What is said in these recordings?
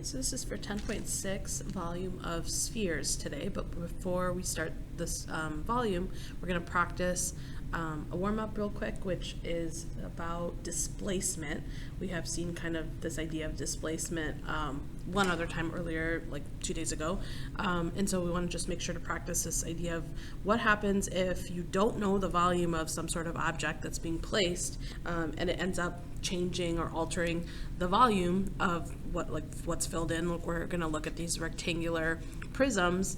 Okay, so this is for 10.6 volume of spheres today, but before we start this volume, we're going to practice a warm-up real quick, which is about displacement. We have seen kind of this idea of displacement one other time earlier, like 2 days ago, and so we want to just make sure to practice this idea of what happens if you don't know the volume of some sort of object that's being placed, and it ends up changing or altering the volume of what's filled in. Look, we're going to look at these rectangular prisms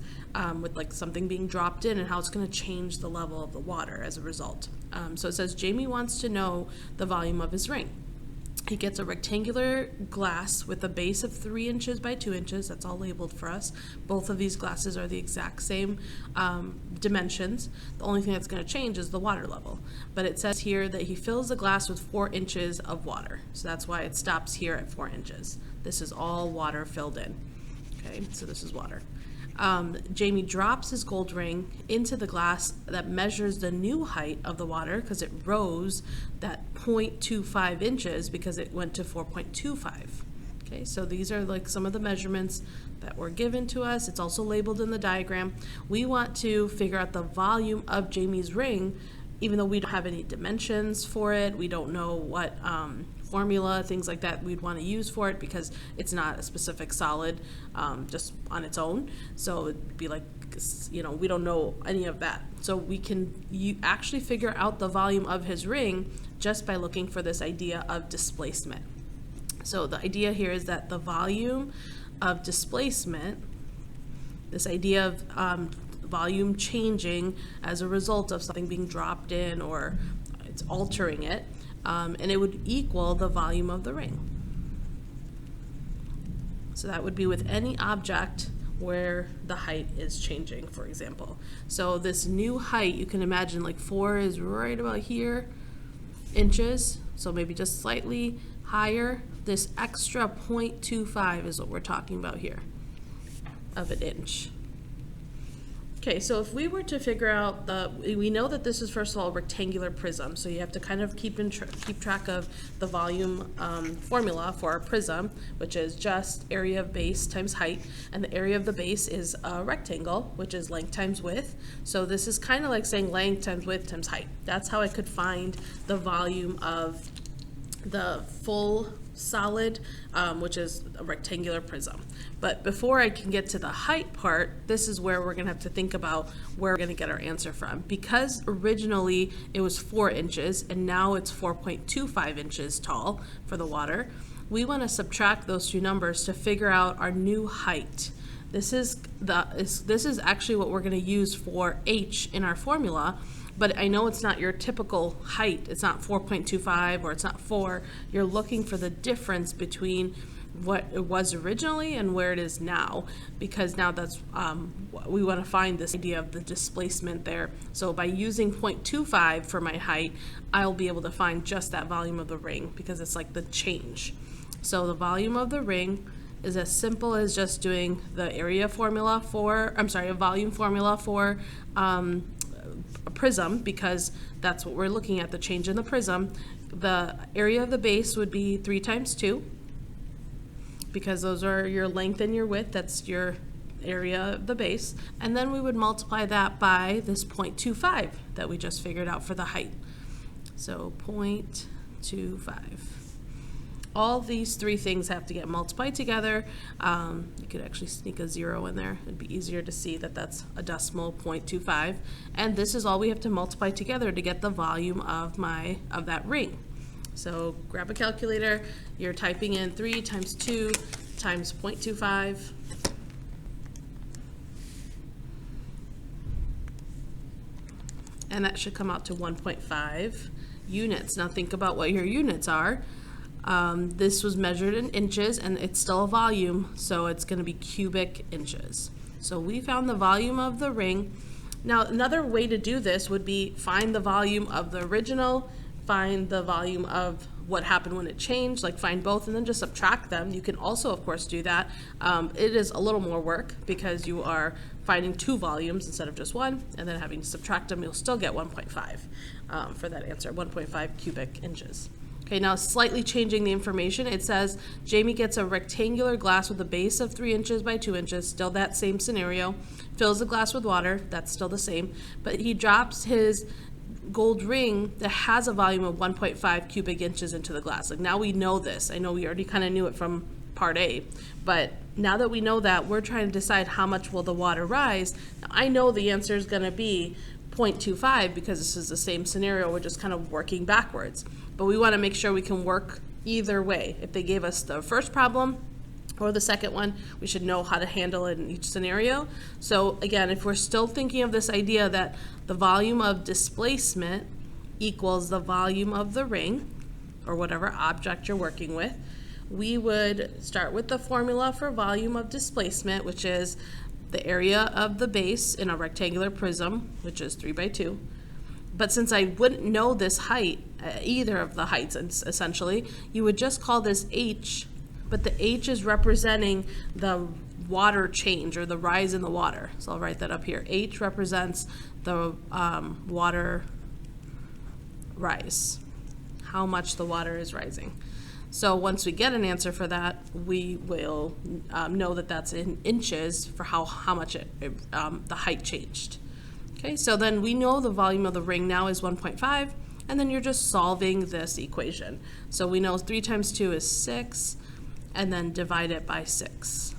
with like something being dropped in and how it's going to change the level of the water as a result. So it says Jamie wants to know the volume of his ring. He gets a rectangular glass with a base of 3 inches by 2 inches. That's all labeled for us. Both of these glasses are the exact same dimensions. The only thing that's going to change is the water level. But it says here that he fills the glass with 4 inches of water. So that's why it stops here at 4 inches. This is all water filled in. Okay, so this is water. Jamie drops his gold ring into the glass that measures the new height of the water because it rose that 0.25 inches because it went to 4.25. Okay, so these are like some of the measurements that were given to us. It's also labeled in the diagram. We want to figure out the volume of Jamie's ring, even though we don't have any dimensions for it. We don't know what formula, things like that we'd want to use for it because it's not a specific solid just on its own. So it'd be like, you know, we don't know any of that. So we can actually figure out the volume of his ring just by looking for this idea of displacement. So the idea here is that the volume of displacement, this idea of volume changing as a result of something being dropped in or it's altering it, and it would equal the volume of the ring. So that would be with any object where the height is changing, for example. So this new height, you can imagine like 4 is right about here, inches, so maybe just slightly higher. This extra 0.25 is what we're talking about here, of an inch. Okay, so if we were to figure out we know that this is first of all a rectangular prism, so you have to kind of keep track of the volume formula for our prism, which is just area of base times height, and the area of the base is a rectangle, which is length times width. So this is kind of like saying length times width times height. That's how I could find the volume of the full solid, which is a rectangular prism. But before I can get to the height part, this is where we're going to have to think about where we're going to get our answer from. Because originally it was 4 inches and now it's 4.25 inches tall for the water, we want to subtract those two numbers to figure out our new height. This is actually what we're going to use for h in our formula. But I know it's not your typical height. It's not 4.25 or it's not 4. You're looking for the difference between what it was originally and where it is now, because now that's we want to find this idea of the displacement there. So by using 0.25 for my height, I'll be able to find just that volume of the ring because it's like the change. So the volume of the ring is as simple as just doing the area formula for, a volume formula for a prism, because that's what we're looking at, the change in the prism. The area of the base would be 3 times 2, because those are your length and your width. That's your area of the base. And then we would multiply that by this 0.25 that we just figured out for the height. So 0.25. All these 3 things have to get multiplied together. You could actually sneak a 0 in there. It'd be easier to see that that's a decimal 0.25. And this is all we have to multiply together to get the volume of that ring. So grab a calculator. You're typing in 3 times 2 times 0.25. And that should come out to 1.5 units. Now think about what your units are. This was measured in inches and it's still a volume, so it's going to be cubic inches. So we found the volume of the ring. Now another way to do this would be find the volume of the original, find the volume of what happened when it changed, like find both and then just subtract them. You can also of course do that. It is a little more work because you are finding 2 volumes instead of just 1 and then having to subtract them. You'll still get 1.5 for that answer, 1.5 cubic inches. Okay, now slightly changing the information, it says Jamie gets a rectangular glass with a base of 3 inches by 2 inches, still that same scenario, fills the glass with water, that's still the same, but he drops his gold ring that has a volume of 1.5 cubic inches into the glass. Like, now we know this. I know we already kind of knew it from part A, but now that we know that, we're trying to decide how much will the water rise. Now, I know the answer is going to be 0.25 because this is the same scenario. We're just kind of working backwards, but we want to make sure we can work either way. If they gave us the first problem or the second one, we should know how to handle it in each scenario. So again, if we're still thinking of this idea that the volume of displacement equals the volume of the ring, or whatever object you're working with, we would start with the formula for volume of displacement, which is the area of the base in a rectangular prism, which is 3 by 2. But since I wouldn't know this height, either of the heights essentially, you would just call this H, but the H is representing the water change, or the rise in the water. So I'll write that up here. H represents the water rise, how much the water is rising. So once we get an answer for that, we will know that that's in inches for how much the height changed. Okay, so then we know the volume of the ring now is 1.5, and then you're just solving this equation. So we know 3 times 2 is 6, and then divide it by 6.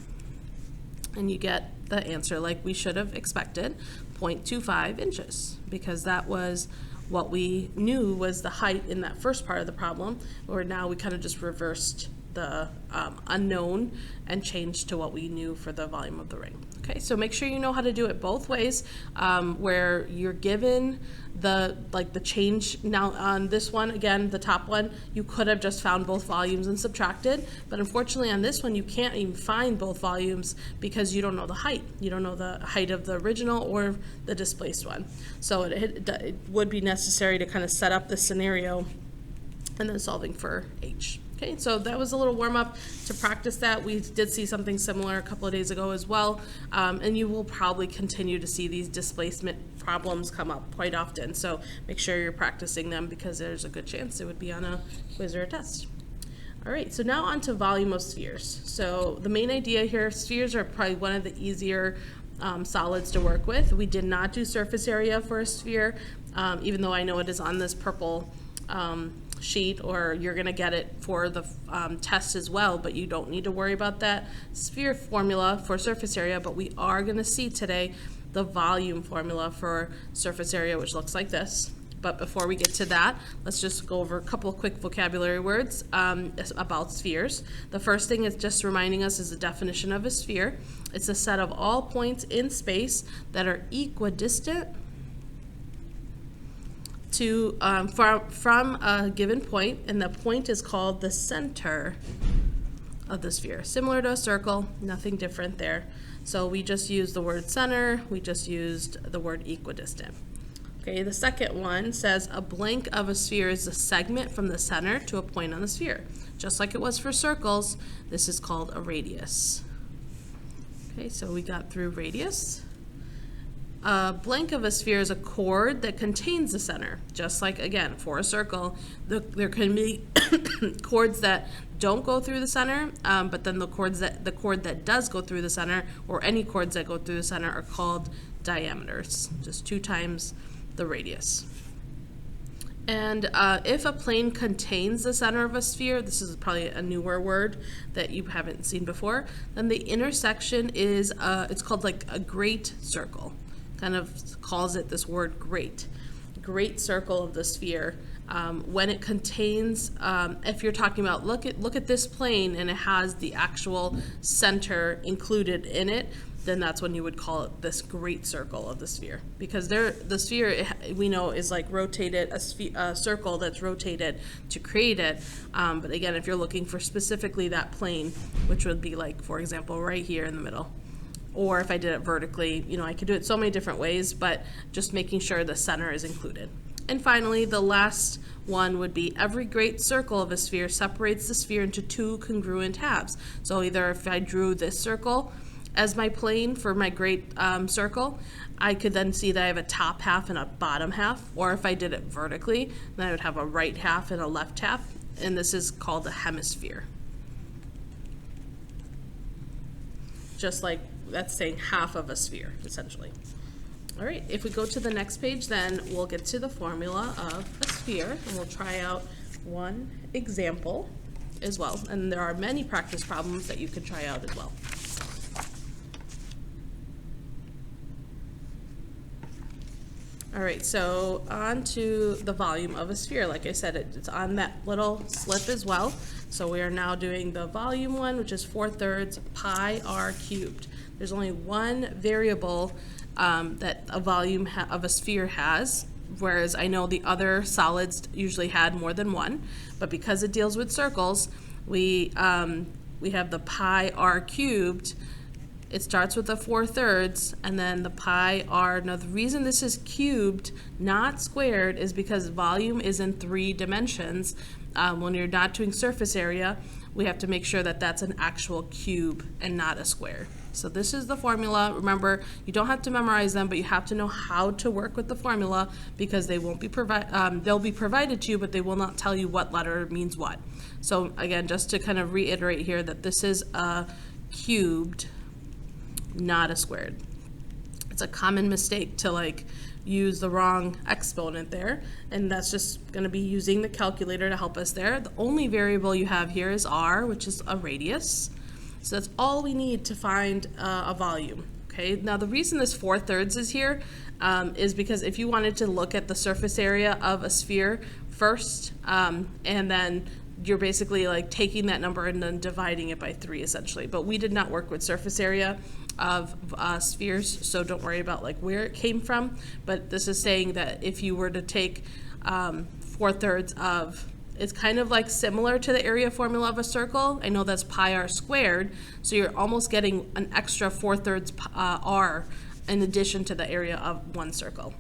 And you get the answer like we should have expected, 0.25 inches, because that was what we knew was the height in that first part of the problem, where now we kind of just reversed the unknown and changed to what we knew for the volume of the ring. Okay, so make sure you know how to do it both ways, where you're given the change. Now on this one, again, the top one, you could have just found both volumes and subtracted, but unfortunately on this one you can't even find both volumes because you don't know the height. You don't know the height of the original or the displaced one. So it would be necessary to kind of set up the scenario and then solving for H. Okay, so that was a little warm-up to practice that. We did see something similar a couple of days ago as well, and you will probably continue to see these displacement problems come up quite often, so make sure you're practicing them because there's a good chance it would be on a quiz or a test. All right, so now on to volume of spheres. So the main idea here, spheres are probably one of the easier solids to work with. We did not do surface area for a sphere, even though I know it is on this purple sheet, or you're going to get it for the test as well, but you don't need to worry about that sphere formula for surface area. But we are going to see today the volume formula for surface area, which looks like this. But before we get to that, let's just go over a couple of quick vocabulary words about spheres. The first thing is just reminding us is the definition of a sphere. It's a set of all points in space that are equidistant to from a given point, and the point is called the center of the sphere. Similar to a circle, nothing different there. So we just used the word center, we just used the word equidistant. Okay, the second one says a blank of a sphere is a segment from the center to a point on the sphere. Just like it was for circles, this is called a radius. Okay, so we got through radius. A blank of a sphere is a chord that contains the center. Just like, again, for a circle, there can be chords that don't go through the center, but then the chord that does go through the center, or any chords that go through the center, are called diameters, just 2 times the radius. And if a plane contains the center of a sphere, this is probably a newer word that you haven't seen before, then the intersection is, it's called like a great circle. Kind of calls it this word great circle of the sphere. When it contains, if you're talking about, look at this plane and it has the actual center included in it, then that's when you would call it this great circle of the sphere, because the sphere, we know, is like rotated, a circle that's rotated to create it. But again, if you're looking for specifically that plane, which would be like, for example, right here in the middle, or if I did it vertically, you know, I could do it so many different ways, but just making sure the center is included. And finally, the last one would be every great circle of a sphere separates the sphere into 2 congruent halves. So either if I drew this circle as my plane for my great circle, I could then see that I have a top half and a bottom half, or if I did it vertically, then I would have a right half and a left half. and this is called a hemisphere. Just like that's saying half of a sphere, essentially. All right, if we go to the next page, then we'll get to the formula of a sphere, and we'll try out one example as well. And there are many practice problems that you can try out as well. All right, so on to the volume of a sphere. Like I said, it's on that little slip as well. So we are now doing the volume one, which is 4/3 pi r cubed. There's only one variable that a volume of a sphere has, whereas I know the other solids usually had more than one. But because it deals with circles, we have the pi r cubed. It starts with the 4/3 and then the pi r. Now the reason this is cubed, not squared, is because volume is in 3 dimensions. When you're not doing surface area, we have to make sure that that's an actual cube and not a square. So this is the formula. Remember, you don't have to memorize them, but you have to know how to work with the formula, because they won't be they'll be provided to you, but they will not tell you what letter means what. So again, just to kind of reiterate here that this is a cubed, not a squared. It's a common mistake to use the wrong exponent there, and that's just going to be using the calculator to help us there. The only variable you have here is r, which is a radius. So that's all we need to find a volume. Okay, now the reason this 4/3 is here is because if you wanted to look at the surface area of a sphere first, and then you're basically taking that number and then dividing it by 3 essentially. But we did not work with surface area of spheres, so don't worry about where it came from. But this is saying that if you were to take 4/3 of, it's kind of similar to the area formula of a circle. I know that's pi r squared, so you're almost getting an extra 4/3 r in addition to the area of one circle.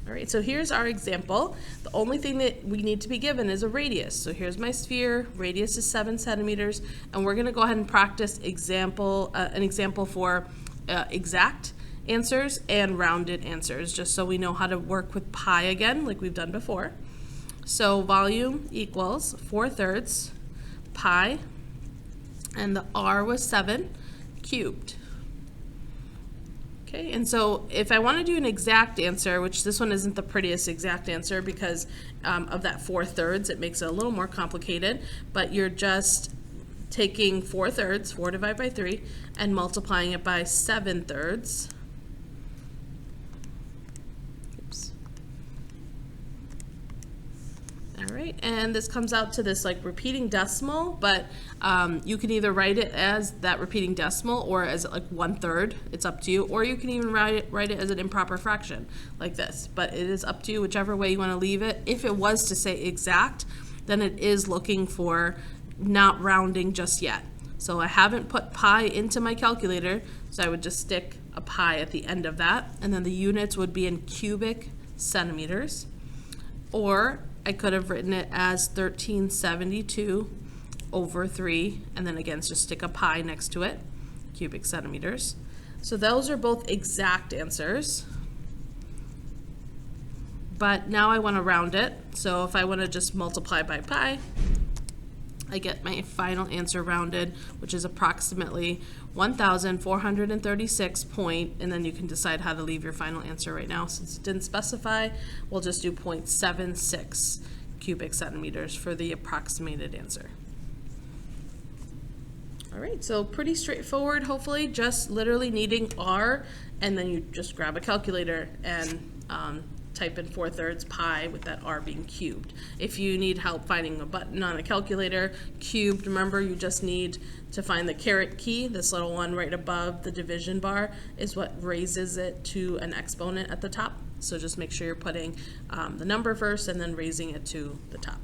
All right, so here's our example. The only thing that we need to be given is a radius. So here's my sphere, radius is 7 centimeters, and we're gonna go ahead and practice an example for exact answers and rounded answers, just so we know how to work with pi again, like we've done before. So volume equals 4/3 pi, and the r was 7 cubed. Okay, and so if I want to do an exact answer, which this one isn't the prettiest exact answer because of that 4/3, it makes it a little more complicated, but you're just taking 4/3, 4 divided by 3, and multiplying it by 7/3. Oops. All right, and this comes out to this repeating decimal, but you can either write it as that repeating decimal or as 1/3. It's up to you, or you can even write it as an improper fraction like this. But it is up to you, whichever way you want to leave it. If it was to say exact, then it is looking for not rounding just yet. So I haven't put pi into my calculator, so I would just stick a pi at the end of that, and then the units would be in cubic centimeters. Or I could have written it as 1372 over 3, and then again just stick a pi next to it, cubic centimeters. So those are both exact answers. But now I want to round it, so if I want to just multiply by pi, I get my final answer rounded, which is approximately 1,436 point, and then you can decide how to leave your final answer right now. Since it didn't specify, we'll just do 0.76 cubic centimeters for the approximated answer. All right, so pretty straightforward, hopefully, just literally needing r, and then you just grab a calculator and type in 4/3 pi with that r being cubed. If you need help finding a button on a calculator, cubed, remember you just need to find the caret key, this little one right above the division bar is what raises it to an exponent at the top. So just make sure you're putting the number first and then raising it to the top.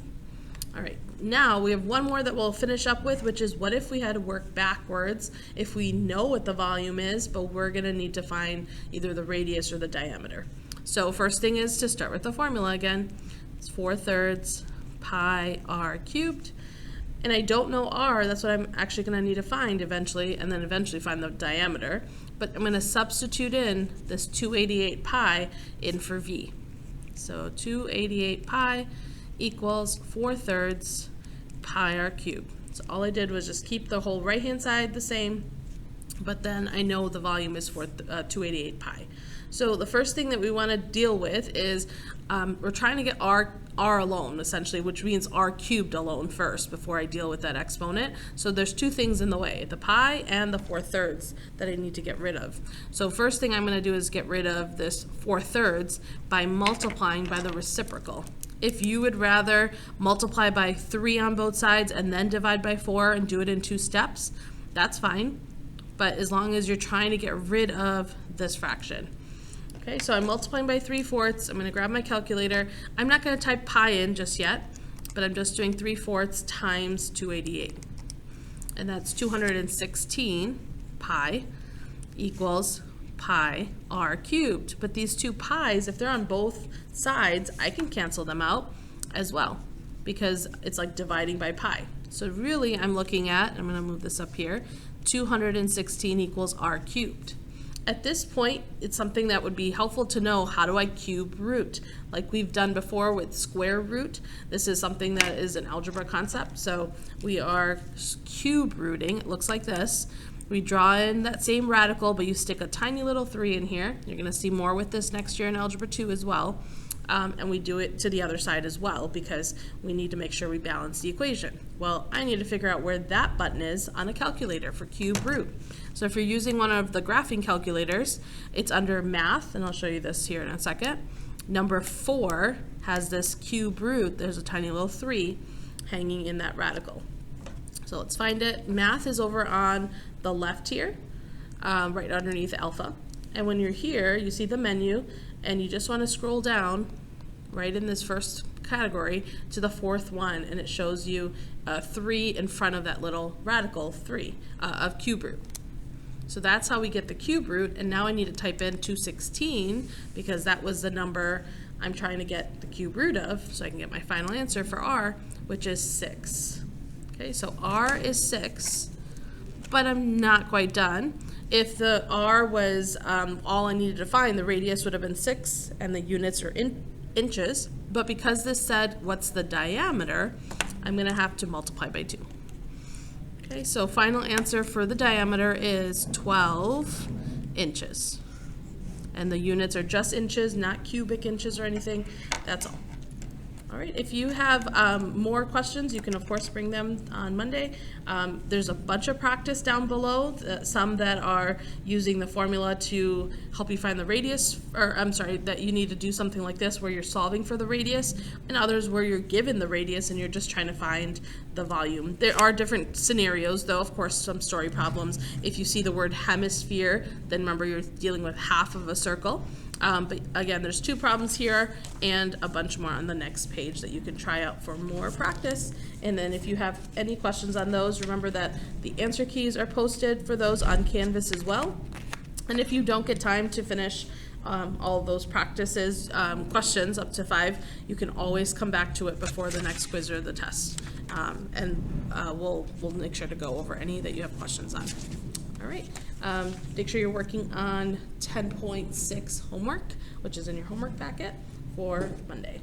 All right, now we have one more that we'll finish up with, which is what if we had to work backwards if we know what the volume is, but we're gonna need to find either the radius or the diameter. So first thing is to start with the formula again. It's 4/3 pi r cubed. And I don't know r, that's what I'm actually going to need to find eventually, and then eventually find the diameter. But I'm going to substitute in this 288 pi in for v. So 288 pi equals 4/3 pi r cubed. So all I did was just keep the whole right-hand side the same, but then I know the volume is for 288 pi. So the first thing that we want to deal with is we're trying to get r alone, essentially, which means r cubed alone first before I deal with that exponent. So there's two things in the way, the pi and the 4/3 that I need to get rid of. So first thing I'm going to do is get rid of this 4/3 by multiplying by the reciprocal. If you would rather multiply by 3 on both sides and then divide by 4 and do it in 2 steps, that's fine. But as long as you're trying to get rid of this fraction. Okay, so I'm multiplying by 3/4. I'm going to grab my calculator. I'm not going to type pi in just yet, but I'm just doing 3/4 times 288. And that's 216 pi equals pi r cubed. But these two pi's, if they're on both sides, I can cancel them out as well because it's like dividing by pi. So really I'm looking at, I'm going to move this up here, 216 equals r cubed. At this point, it's something that would be helpful to know, how do I cube root? Like we've done before with square root, this is something that is an algebra concept. So we are cube rooting, it looks like this. We draw in that same radical, but you stick a tiny little 3 in here. You're going to see more with this next year in Algebra 2 as well. And we do it to the other side as well because we need to make sure we balance the equation. Well, I need to figure out where that button is on a calculator for cube root. So if you're using one of the graphing calculators, it's under math, and I'll show you this here in a second. Number 4 has this cube root. There's a tiny little 3 hanging in that radical. So let's find it. Math is over on the left here, right underneath alpha. And when you're here, you see the menu, and you just want to scroll down right in this first category to the 4th one, and it shows you 3 in front of that little radical 3 of cube root. So that's how we get the cube root, and now I need to type in 216 because that was the number I'm trying to get the cube root of, so I can get my final answer for r, which is 6. Okay, so r is 6, but I'm not quite done. If the r was all I needed to find, the radius would have been 6 and the units are in inches, but because this said what's the diameter, I'm going to have to multiply by 2. Okay, so final answer for the diameter is 12 inches. And the units are just inches, not cubic inches or anything. That's all. All right, if you have more questions, you can of course bring them on Monday. There's a bunch of practice down below, some that are using the formula to help you find the radius, or I'm sorry, that you need to do something like this where you're solving for the radius, and others where you're given the radius and you're just trying to find the volume. There are different scenarios, though, of course, some story problems. If you see the word hemisphere, then remember you're dealing with half of a circle. But again, there's 2 problems here and a bunch more on the next page that you can try out for more practice. And then if you have any questions on those, remember that the answer keys are posted for those on Canvas as well. And if you don't get time to finish all of those practices, questions up to 5, you can always come back to it before the next quiz or the test. We'll make sure to go over any that you have questions on. All right, make sure you're working on 10.6 homework, which is in your homework packet for Monday.